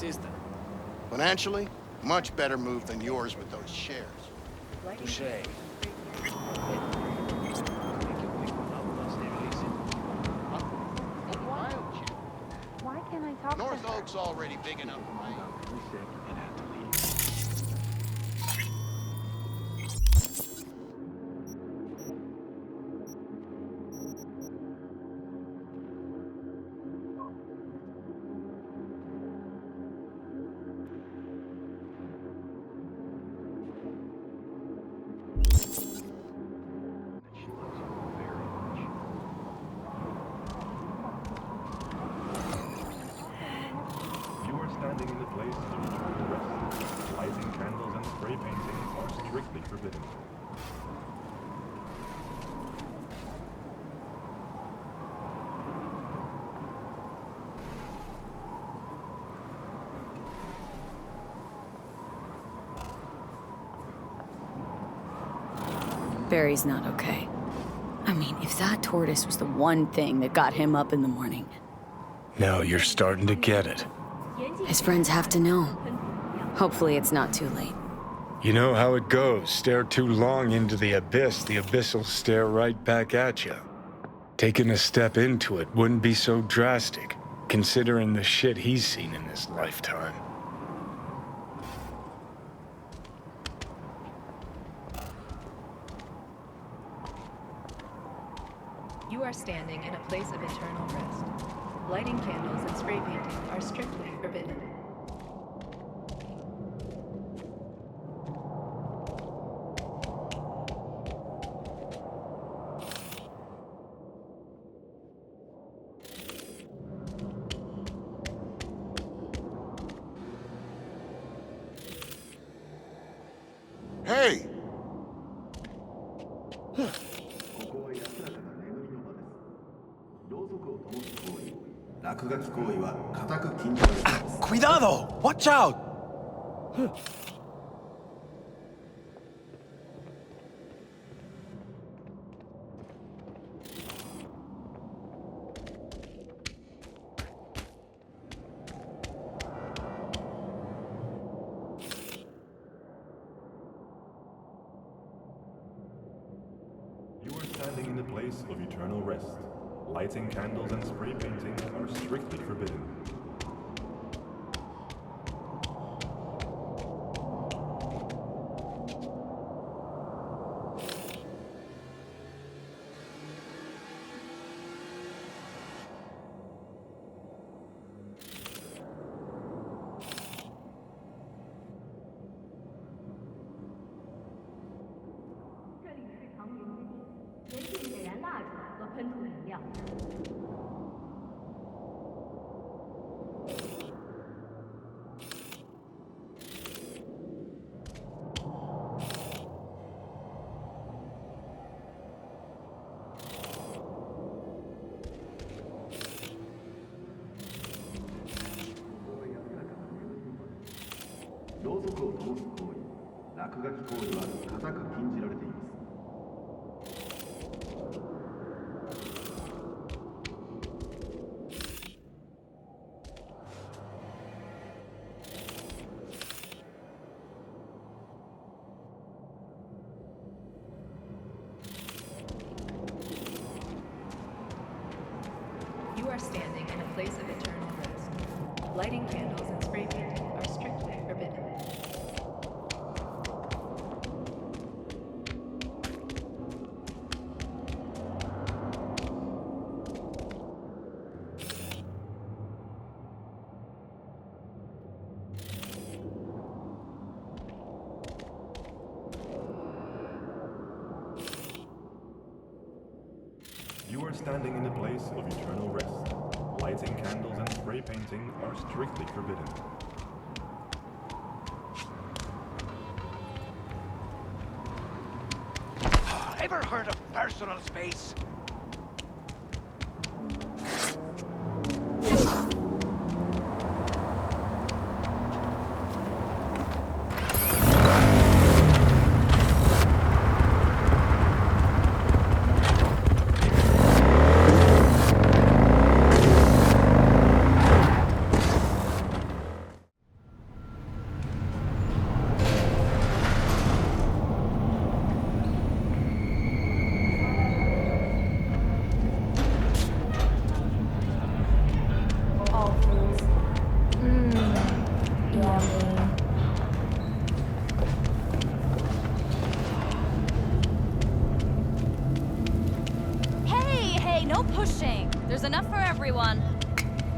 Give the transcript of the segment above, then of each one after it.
taxista. Financially, much better move than yours with those shares. Touché. Why can't I talk North to her? Oak's already big enough for me. Standing in the place of eternal rest. Lighting candles and spray painting are strictly forbidden. Barry's not okay. I mean, if that tortoise was the one thing that got him up in the morning. Now you're starting to get it. His friends have to know. Hopefully it's not too late. You know how it goes. Stare too long into the abyss will stare right back at you. Taking a step into it wouldn't be so drastic, considering the shit he's seen in his lifetime. You are standing in a place of eternal rest. Lighting candles and spray painting are strictly forbidden. Hey! 落書き行為は固く禁じられています。 Cuidado! Watch out! You are standing in the place of eternal rest. Lighting candles and spray painting are strictly forbidden. You are standing in a place of eternal rest. Lighting candles and spray painting are strictly forbidden. You are standing in the place of eternal rest. Lighting candles and spray painting are strictly forbidden. Ever heard of personal space?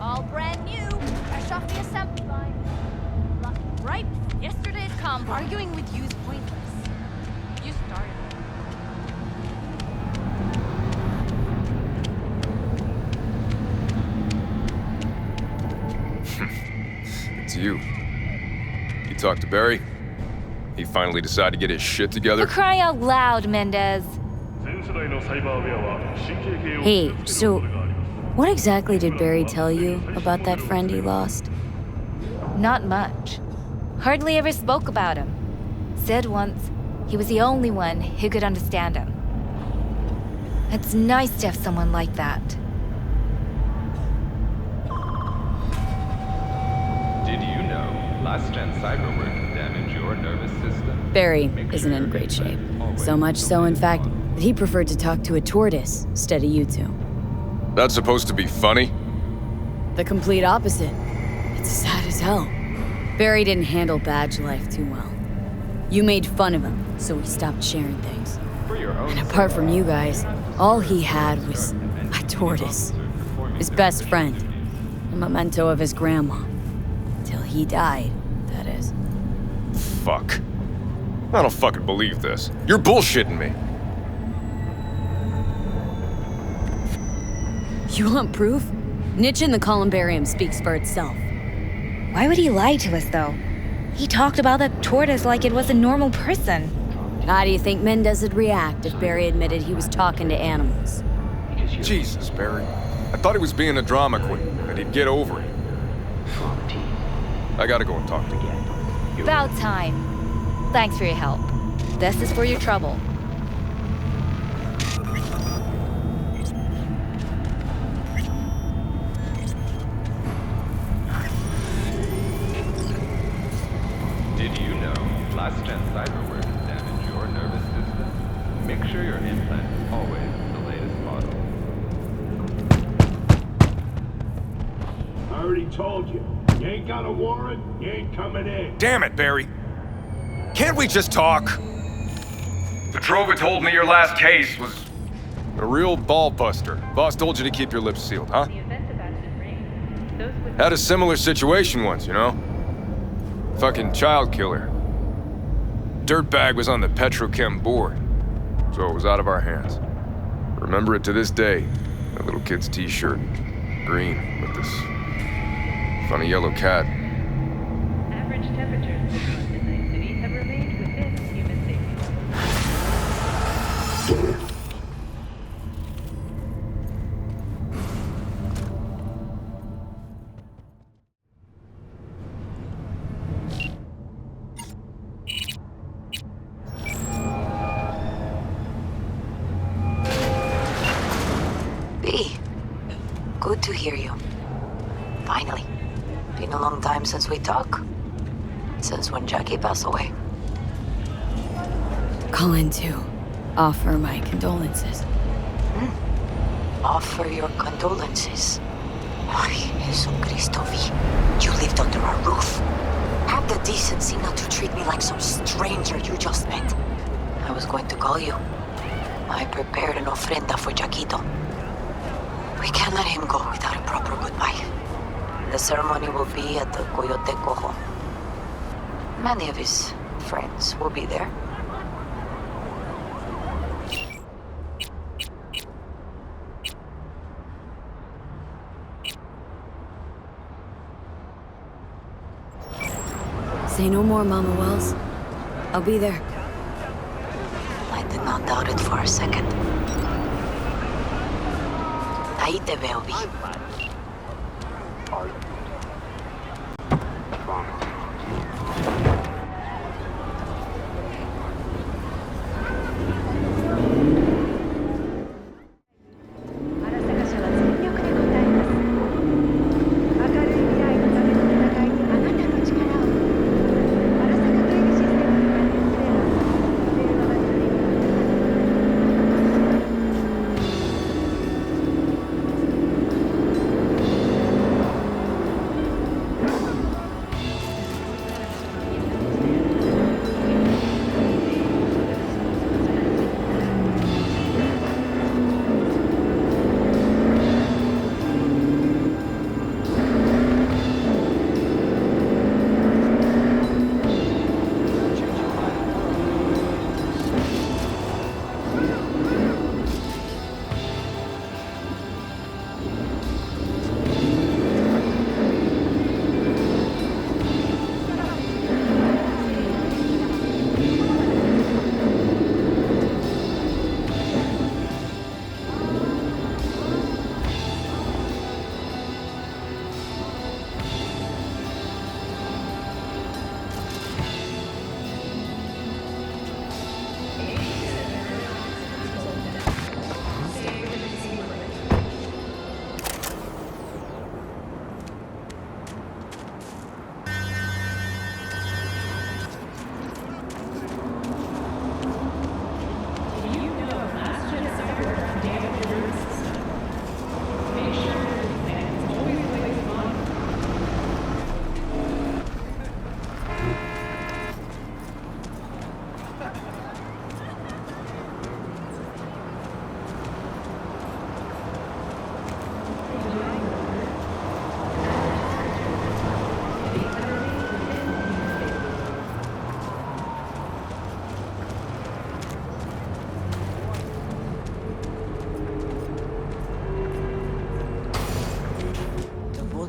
All brand new, fresh off the assembly line. Right? Yesterday's combo. Arguing with you's pointless. You started it. It's you. You talked to Barry? He finally decided to get his shit together? For crying out loud, Mendez. Hey, so what exactly did Barry tell you about that friend he lost? Not much. Hardly ever spoke about him. Said once he was the only one who could understand him. It's nice to have someone like that. Did you know last-gen cyberwork can damage your nervous system? Barry isn't in great shape. So much so, in fact, that he preferred to talk to a tortoise instead of you two. That's supposed to be funny? The complete opposite. It's sad as hell. Barry didn't handle badge life too well. You made fun of him, so he stopped sharing things. And apart from you guys, all he had was a tortoise. His best friend. A memento of his grandma. Till he died, that is. Fuck. I don't fucking believe this. You're bullshitting me. You want proof? Niche in the columbarium speaks for itself. Why would he lie to us, though? He talked about that tortoise like it was a normal person. How do you think Mendez would react if Barry admitted he was talking to animals? Jesus, Barry. I thought he was being a drama queen, and he'd get over it. I gotta go and talk to him. About time. Thanks for your help. This is for your trouble. Did you know last-gen cyberwork can damage your nervous system? Make sure your implant is always the latest model. I already told you. You ain't got a warrant, you ain't coming in. Damn it, Barry. Can't we just talk? Petrova told me your last case was a real ball buster. Boss told you to keep your lips sealed, huh? Had a similar situation once, you know? Fucking child killer. Dirtbag was on the petrochem board, so it was out of our hands. Remember it to this day. That little kid's t-shirt. Green, with this funny yellow cat. Average temperatures across Midnight City have remained within human safety. B, good to hear you. Finally. Been a long time since we talked. Since when Jackie passed away. Calling to offer my condolences. Offer your condolences? Ay, Jesucristo, V. You lived under our roof. Have the decency not to treat me like some stranger you just met. I was going to call you. I prepared an ofrenda for Jaquito. We can't let him go without a proper goodbye. The ceremony will be at the Coyote Cojo. Many of his friends will be there. Say no more, Mama Wells. I'll be there. I did not doubt it for a second. Ahí te veo, Vi.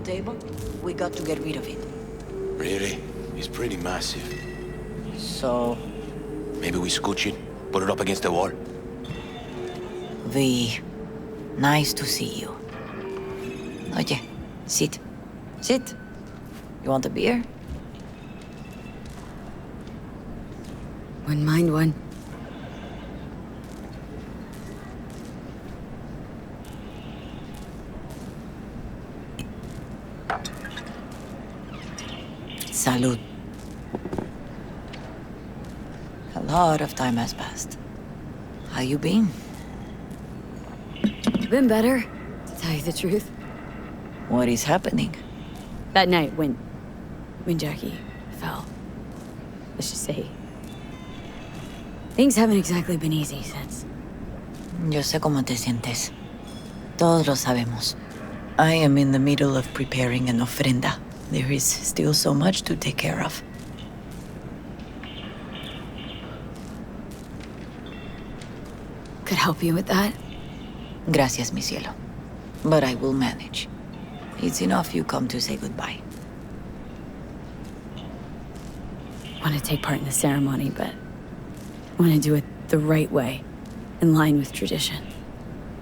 table, we got to get rid of it. Really? It's pretty massive. So... Maybe we scooch it, put it up against the wall. V, nice to see you. Oye, sit. Sit. You want a beer? Wouldn't mind one. Salud. A lot of time has passed. How you been? Been better, to tell you the truth. What is happening? That night when Jackie fell. Let's just say things haven't exactly been easy since. Yo sé cómo te sientes. Todos lo sabemos. I am in the middle of preparing an ofrenda. There is still so much to take care of. Could help you with that. Gracias, mi cielo. But I will manage. It's enough you come to say goodbye. Want to take part in the ceremony, but want to do it the right way, in line with tradition.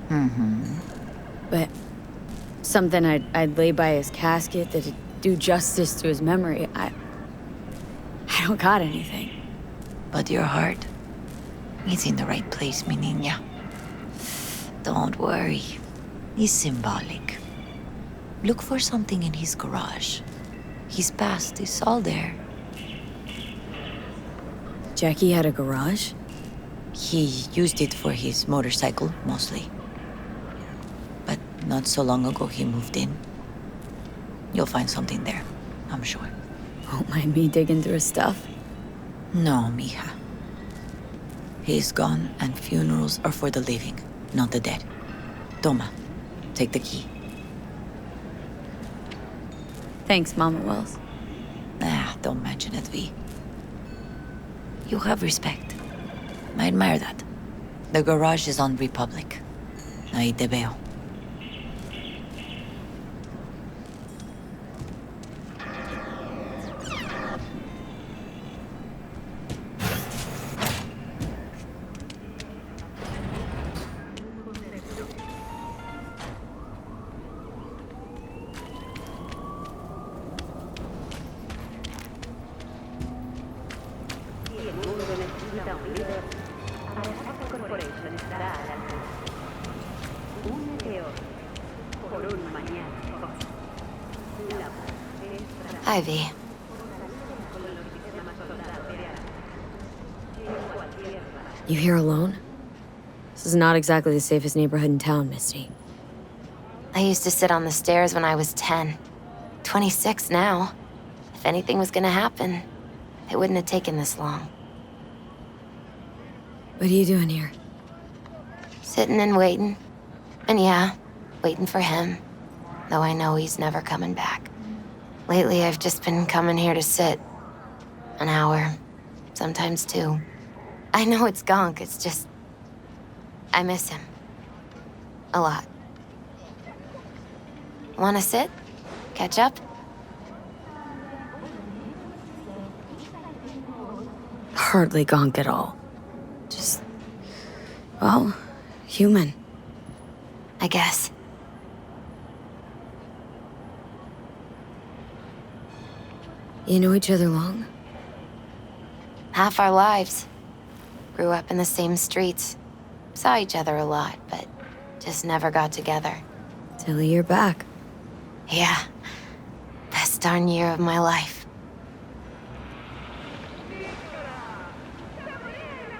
Mm-hmm. But something I'd lay by his casket that'd do justice to his memory. I don't got anything. But your heart is in the right place, mi niña. Don't worry. It's symbolic. Look for something in his garage. His past is all there. Jackie had a garage? He used it for his motorcycle, mostly. But not so long ago he moved in. You'll find something there, I'm sure. Won't mind me digging through his stuff? No, mija. He's gone, and funerals are for the living, not the dead. Toma, take the key. Thanks, Mama Wells. Don't mention it, V. You have respect. I admire that. The garage is on Republic. Ahí te veo. Ivy. You here alone? This is not exactly the safest neighborhood in town, Misty. I used to sit on the stairs when I was 10. 26 now. If anything was gonna happen, it wouldn't have taken this long. What are you doing here? Sitting and waiting. And yeah, waiting for him. Though I know he's never coming back. Lately, I've just been coming here to sit. An hour. Sometimes 2. I know it's gunk, it's just... I miss him. A lot. Wanna sit? Catch up? Hardly gonk at all. Just... well, human. I guess. You know each other long? Half our lives. Grew up in the same streets. Saw each other a lot, but just never got together. Till a year back. Yeah. Best darn year of my life.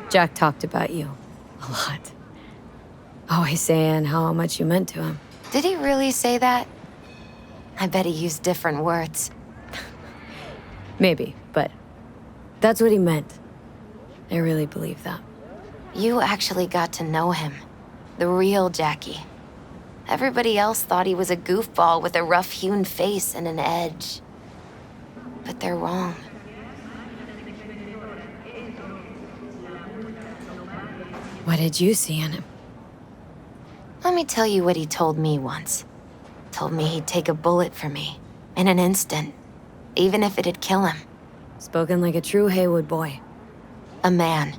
Jack talked about you. A lot. Always saying how much you meant to him. Did he really say that? I bet he used different words. Maybe, but that's what he meant. I really believe that. You actually got to know him. The real Jackie. Everybody else thought he was a goofball with a rough-hewn face and an edge. But they're wrong. What did you see in him? Let me tell you what he told me once. Told me he'd take a bullet for me, in an instant, even if it'd kill him. Spoken like a true Haywood boy. A man,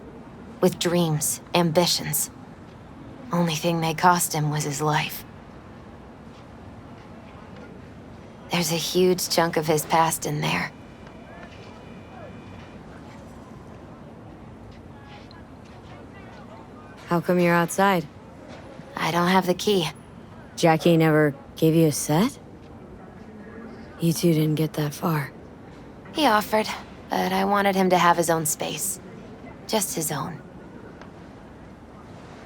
with dreams, ambitions. Only thing they cost him was his life. There's a huge chunk of his past in there. How come you're outside? I don't have the key. Jackie never gave you a set? You two didn't get that far. He offered, but I wanted him to have his own space. Just his own.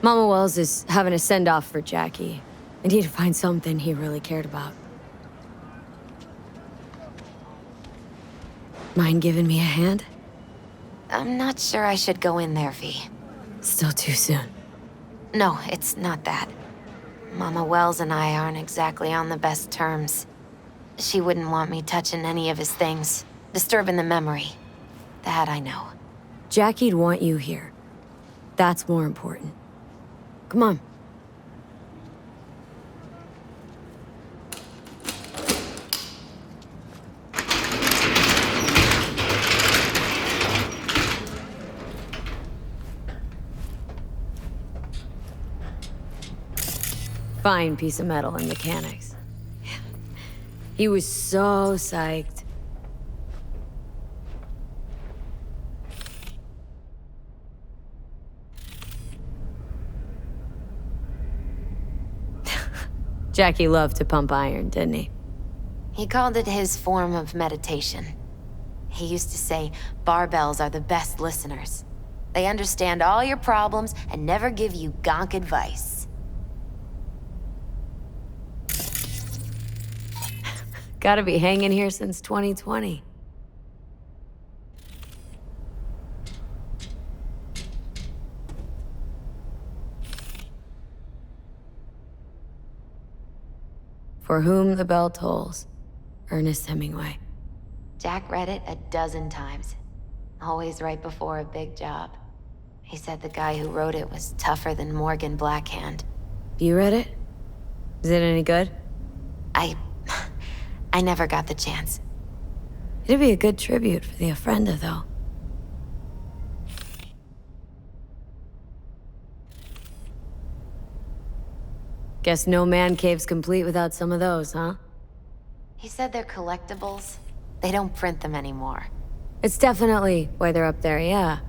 Mama Wells is having a send-off for Jackie. I need to find something he really cared about. Mind giving me a hand? I'm not sure I should go in there, V. Still too soon. No, it's not that. Mama Wells and I aren't exactly on the best terms. She wouldn't want me touching any of his things, disturbing the memory. That I know. Jackie'd want you here. That's more important. Come on. Fine piece of metal in mechanics. He was so psyched. Jackie loved to pump iron, didn't he? He called it his form of meditation. He used to say barbells are the best listeners. They understand all your problems and never give you gonk advice. Gotta be hanging here since 2020. For whom the bell tolls, Ernest Hemingway. Jack read it a dozen times, always right before a big job. He said the guy who wrote it was tougher than Morgan Blackhand. You read it? Is it any good? I never got the chance. It'd be a good tribute for the ofrenda, though. Guess no man cave's complete without some of those, huh? He said they're collectibles. They don't print them anymore. It's definitely why they're up there, yeah.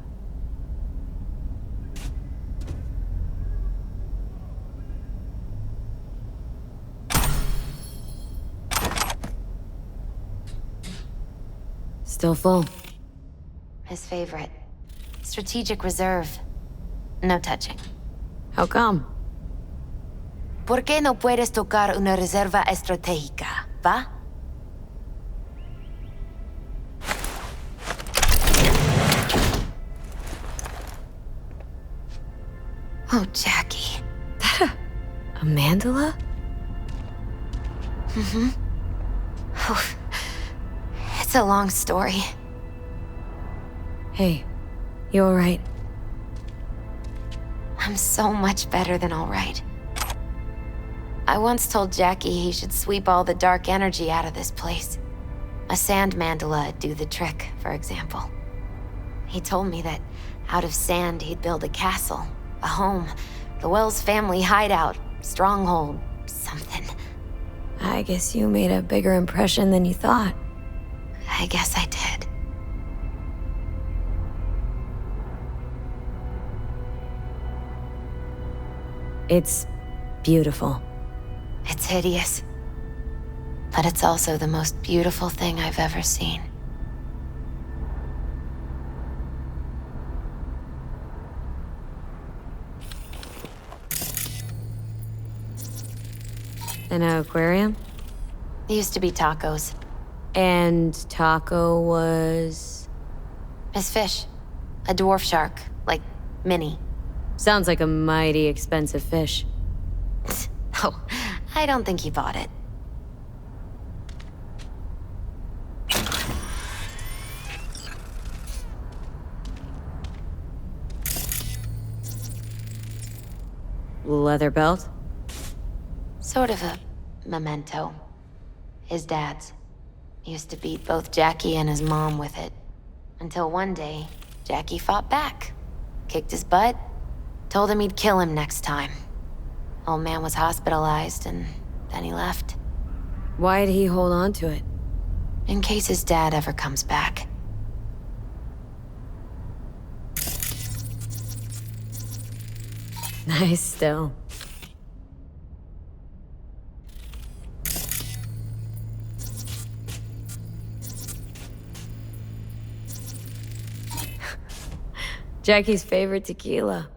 Still full. His favorite. Strategic reserve. No touching. How come? ¿Por qué no puedes tocar una reserva estratégica, va? Oh, Jackie. That a mandala? Mm-hmm. Oh, it's a long story. Hey, you all right? I'm so much better than all right. I once told Jackie he should sweep all the dark energy out of this place. A sand mandala'd do the trick, for example. He told me that out of sand he'd build a castle, a home, the Wells family hideout, stronghold, something. I guess you made a bigger impression than you thought. I guess I did. It's beautiful. It's hideous. But it's also the most beautiful thing I've ever seen. An aquarium? It used to be Taco's. And Taco was... His fish. A dwarf shark. Like, mini. Sounds like a mighty expensive fish. Oh, I don't think he bought it. Leather belt? Sort of a memento. His dad's. Used to beat both Jackie and his mom with it. Until one day, Jackie fought back. Kicked his butt. Told him he'd kill him next time. Old man was hospitalized, and then he left. Why'd he hold on to it? In case his dad ever comes back. Nice still. Jackie's favorite tequila.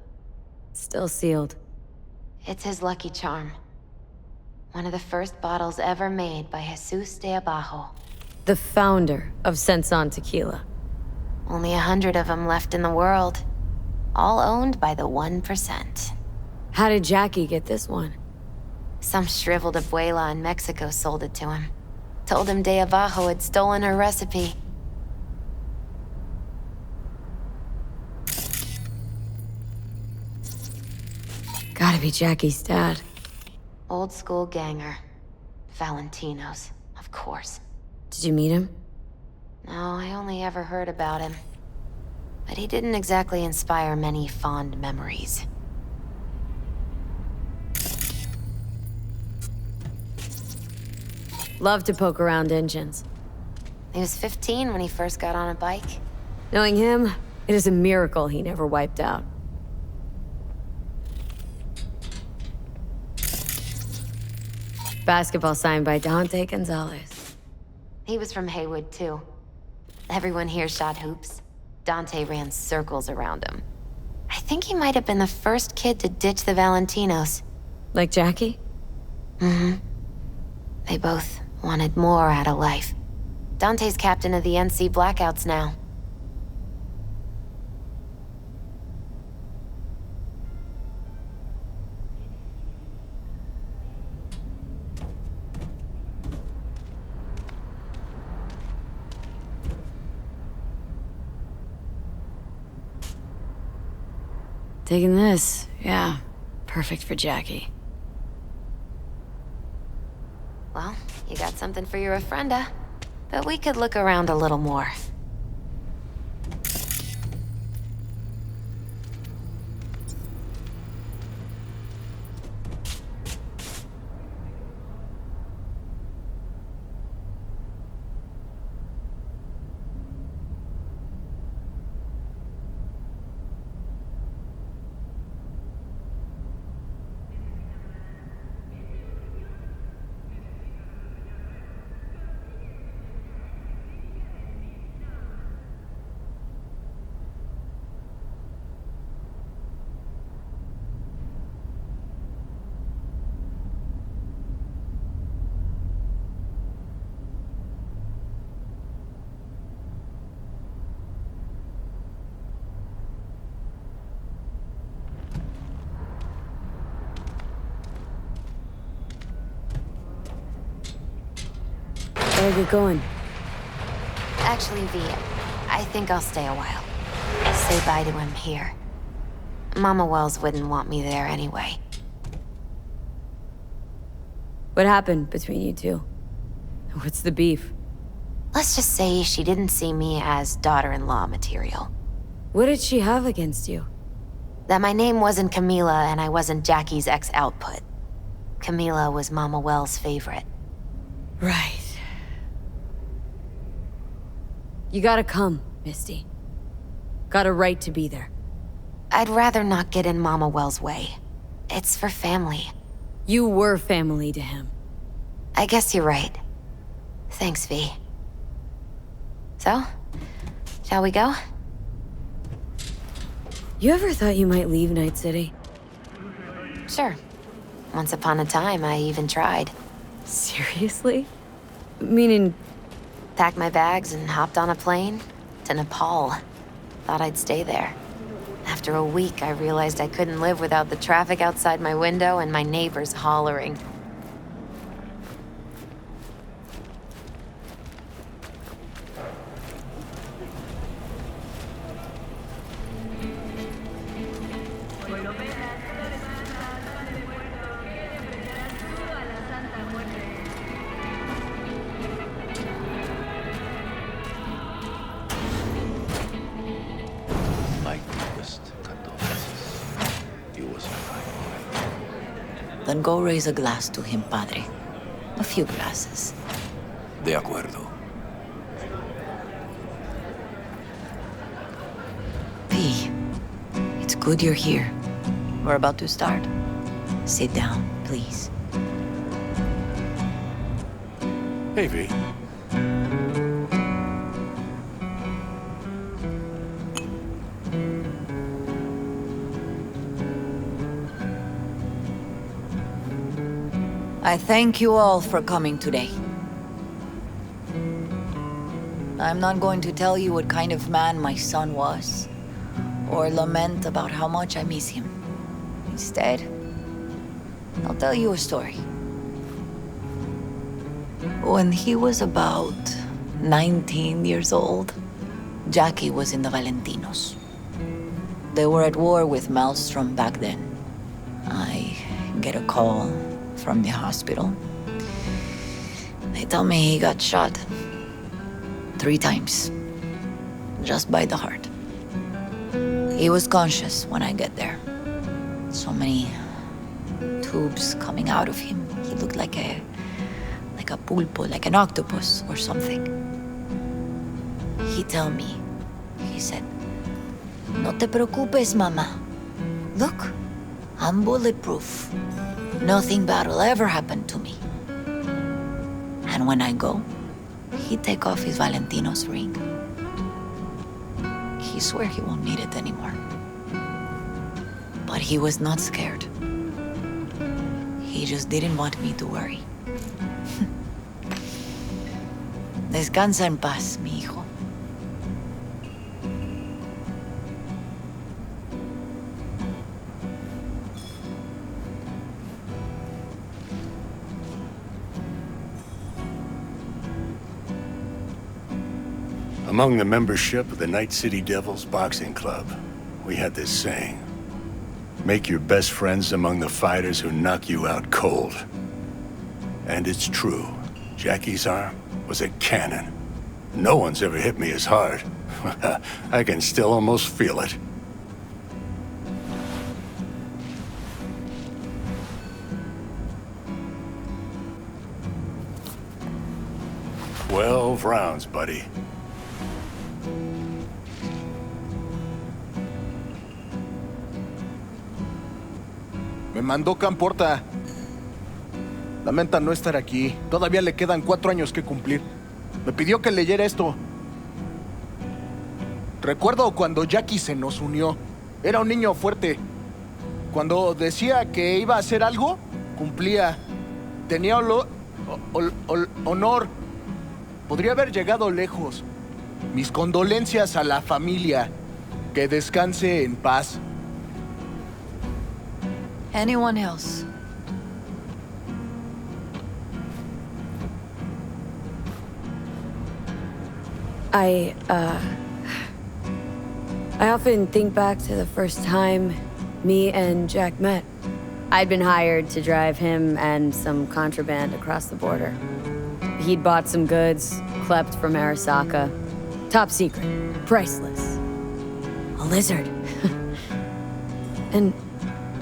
Still sealed. It's his lucky charm. One of the first bottles ever made by Jesus de Abajo. The founder of Senson Tequila. Only 100 of them left in the world. All owned by the 1%. How did Jackie get this one? Some shriveled abuela in Mexico sold it to him. Told him de Abajo had stolen her recipe. Gotta be Jackie's dad. Old school ganger. Valentinos, of course. Did you meet him? No, I only ever heard about him. But he didn't exactly inspire many fond memories. Love to poke around engines. He was 15 when he first got on a bike. Knowing him, it is a miracle he never wiped out. Basketball signed by Dante Gonzalez. He was from Haywood, too. Everyone here shot hoops. Dante ran circles around him. I think he might have been the first kid to ditch the Valentinos. Like Jackie? Mm-hmm. They both wanted more out of life. Dante's captain of the NC Blackouts now. Taking this, yeah. Perfect for Jackie. Well, you got something for your ofrenda. But we could look around a little more. Better get going. Actually, V, I think I'll stay a while. Say bye to him here. Mama Wells wouldn't want me there anyway. What happened between you two? What's the beef? Let's just say she didn't see me as daughter-in-law material. What did she have against you? That my name wasn't Camila and I wasn't Jackie's ex-output. Camila was Mama Wells' favorite. Right. You gotta come, Misty. Got a right to be there. I'd rather not get in Mama Wells' way. It's for family. You were family to him. I guess you're right. Thanks, V. So, shall we go? You ever thought you might leave Night City? Sure. Once upon a time, I even tried. Seriously? Meaning... Packed my bags and hopped on a plane to Nepal. Thought I'd stay there. After a week, I realized I couldn't live without the traffic outside my window and my neighbors hollering. Then go raise a glass to him, padre. A few glasses. De acuerdo. P, it's good you're here. We're about to start. Sit down, please. Hey, V. I thank you all for coming today. I'm not going to tell you what kind of man my son was, or lament about how much I miss him. Instead, I'll tell you a story. When he was about 19 years old, Jackie was in the Valentinos. They were at war with Maelstrom back then. I get a call from the hospital. They tell me he got shot 3 times, just by the heart. He was conscious when I get there. So many tubes coming out of him. He looked like a pulpo, like an octopus or something. He tell me, he said, "No te preocupes, mama. Look, I'm bulletproof. Nothing bad will ever happen to me." And when I go, he take off his Valentino's ring. He swear he won't need it anymore. But he was not scared. He just didn't want me to worry. Descansa en paz, mi hijo. Among the membership of the Night City Devils Boxing Club, we had this saying: make your best friends among the fighters who knock you out cold. And it's true. Jackie's arm was a cannon. No one's ever hit me as hard. I can still almost feel it. "12 rounds, buddy." Me mandó Camporta. Lamenta no estar aquí. Todavía le quedan 4 años que cumplir. Me pidió que leyera esto. Recuerdo cuando Jackie se nos unió. Era un niño fuerte. Cuando decía que iba a hacer algo, cumplía. Tenía honor. Podría haber llegado lejos. Mis condolencias a la familia. Que descanse en paz. Anyone else? I often think back to the first time me and Jack met. I'd been hired to drive him and some contraband across the border. He'd bought some goods, klept from Arasaka. Top secret, priceless. A lizard.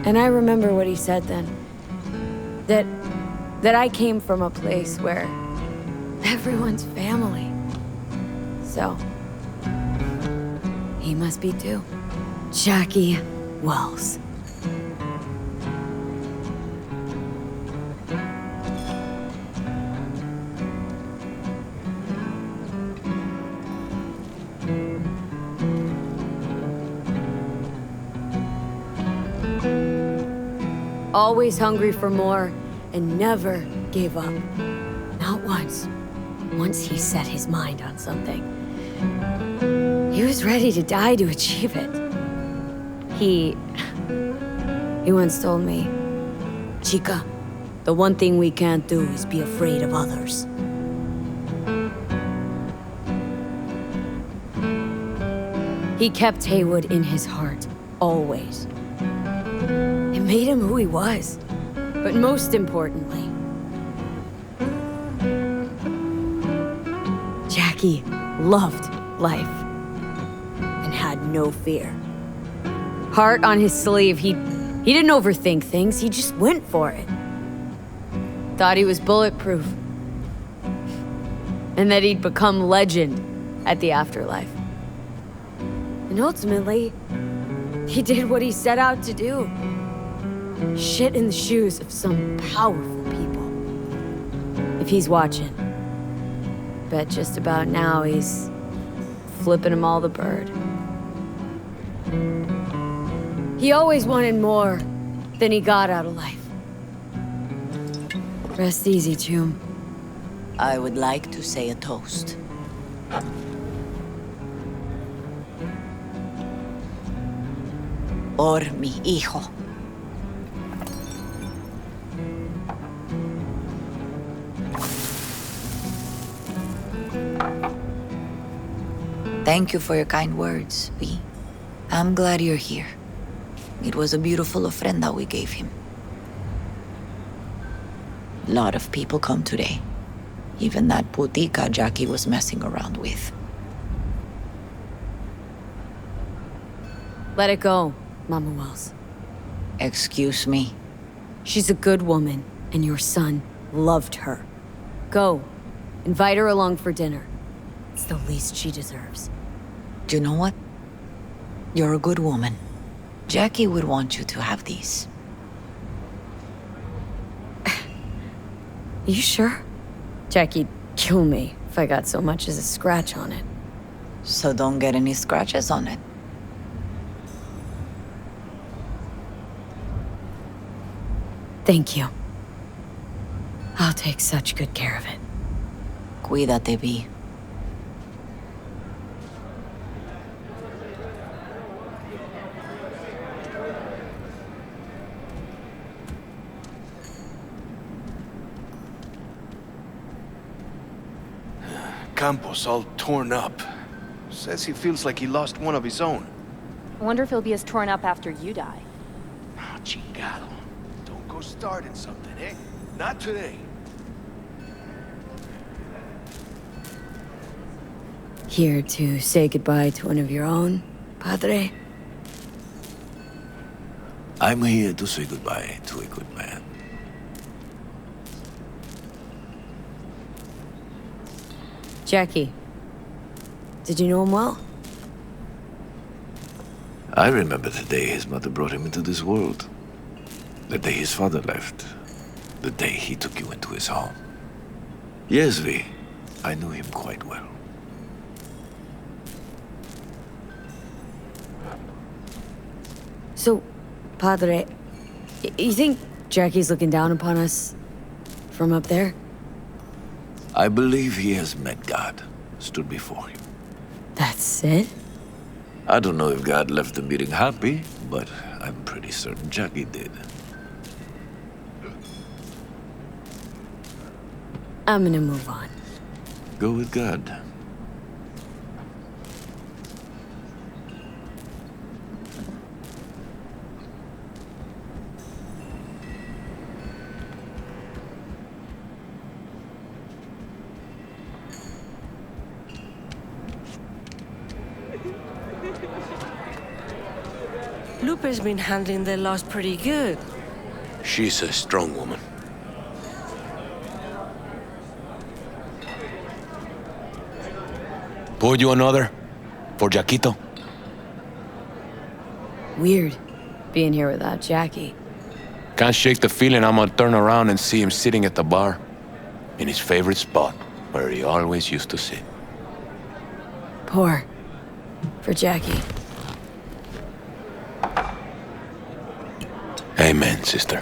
And I remember what he said then. That I came from a place where everyone's family. So, he must be too. Jackie Wells. Always hungry for more, and never gave up. Not once. Once he set his mind on something, he was ready to die to achieve it. He once told me, "Chica, the one thing we can't do is be afraid of others." He kept Haywood in his heart, always. It made him who he was. But most importantly, Jackie loved life and had no fear. Heart on his sleeve, he didn't overthink things, he just went for it. thought he was bulletproof. And that he'd become legend at the afterlife. And ultimately, he did what he set out to do. Shit in the shoes of some powerful people. If he's watching, bet just about now he's flipping him all the bird. He always wanted more than he got out of life. Rest easy, Chum. I would like to say a toast. Por mi hijo. Thank you for your kind words, V. I'm glad you're here. It was a beautiful ofrenda we gave him. A lot of people come today. Even that putica Jackie was messing around with. Let it go, Mama Wells. Excuse me? She's a good woman, and your son loved her. Go. Invite her along for dinner. It's the least she deserves. Do you know what? You're a good woman. Jackie would want you to have these. You sure? Jackie'd kill me if I got so much as a scratch on it. So don't get any scratches on it. Thank you. I'll take such good care of it. Cuídate, Vi. Campos all torn up. Says he feels like he lost one of his own. I wonder if he'll be as torn up after you die. Oh, chingado. Don't go starting something, eh? Not today. Here to say goodbye to one of your own, Padre? I'm here to say goodbye to a good man. Jackie. Did you know him well? I remember the day his mother brought him into this world. The day his father left. The day he took you into his home. Yes, V. I knew him quite well. So, Padre, you think Jackie's looking down upon us from up there? I believe he has met God, stood before him. That's it? I don't know if God left the meeting happy, but I'm pretty certain Jackie did. I'm gonna move on. Go with God. Lupe's been handling the loss pretty good. She's a strong woman. Pour you another? For Jaquito? Weird, being here without Jackie. Can't shake the feeling I'm gonna turn around and see him sitting at the bar. In his favorite spot, where he always used to sit. Pour. For Jackie. Amen, sister.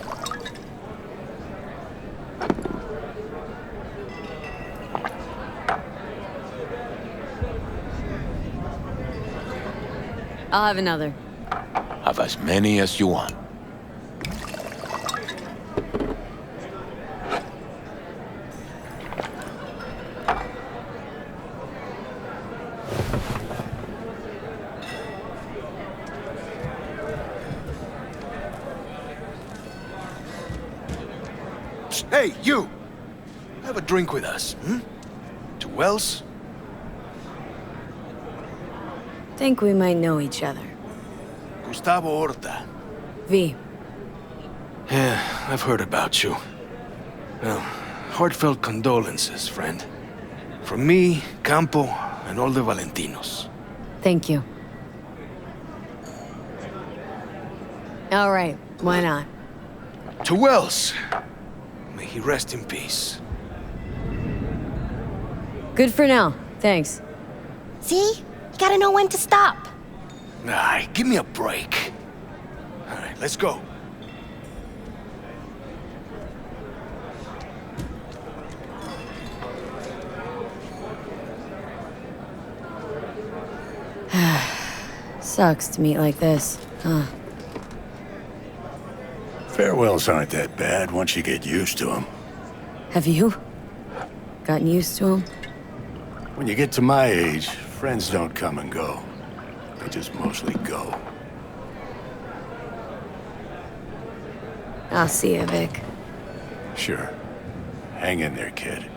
I'll have another. Have as many as you want. Hey, you! Have a drink with us, hmm? To Wells? Think we might know each other. Gustavo Horta. V. Yeah, I've heard about you. Well, heartfelt condolences, friend. From me, Campo, and all the Valentinos. Thank you. All right, why not? To Wells. May he rest in peace. Good for now, thanks. See? You gotta know when to stop. Nah, give me a break. All right, let's go. Sucks to meet like this, huh? Farewells aren't that bad once you get used to them. Have you gotten used to him? When you get to my age, friends don't come and go. They just mostly go. I'll see you, Vic. Sure. Hang in there, kid.